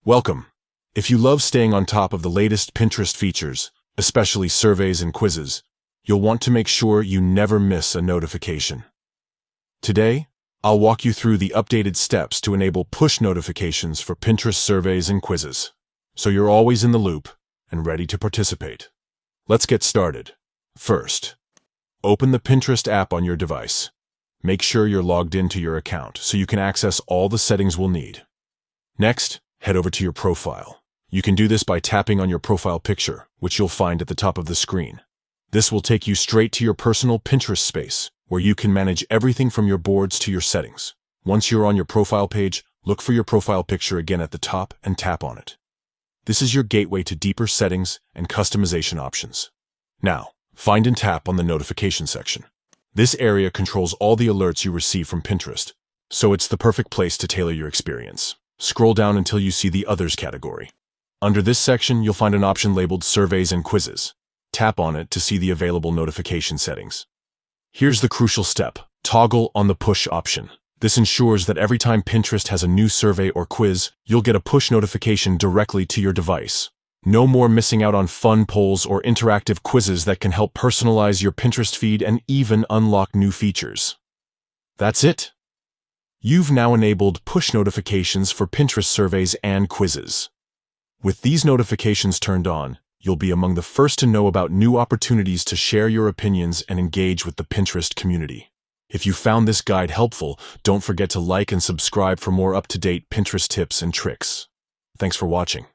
Welcome. If you love staying on top of the latest Pinterest features, especially surveys and quizzes, you'll want to make sure you never miss a notification. Today, I'll walk you through the updated steps to enable push notifications for Pinterest surveys and quizzes, so you're always in the loop and ready to participate. Let's get started. First, open the Pinterest app on your device. Make sure you're logged into your account so you can access all the settings we'll need. Next, head over to your profile. You can do this by tapping on your profile picture, which you'll find at the top of the screen. This will take you straight to your personal Pinterest space, where you can manage everything from your boards to your settings. Once you're on your profile page, look for your profile picture again at the top and tap on it. This is your gateway to deeper settings and customization options. Now, find and tap on the notification section. This area controls all the alerts you receive from Pinterest, so it's the perfect place to tailor your experience. Scroll down until you see the Others category. Under this section, you'll find an option labeled Surveys and Quizzes. Tap on it to see the available notification settings. Here's the crucial step: toggle on the push option. This ensures that every time Pinterest has a new survey or quiz, you'll get a push notification directly to your device. No more missing out on fun polls or interactive quizzes that can help personalize your Pinterest feed and even unlock new features. That's it. You've now enabled push notifications for Pinterest surveys and quizzes. With these notifications turned on, you'll be among the first to know about new opportunities to share your opinions and engage with the Pinterest community. If you found this guide helpful, don't forget to like and subscribe for more up-to-date Pinterest tips and tricks. Thanks for watching.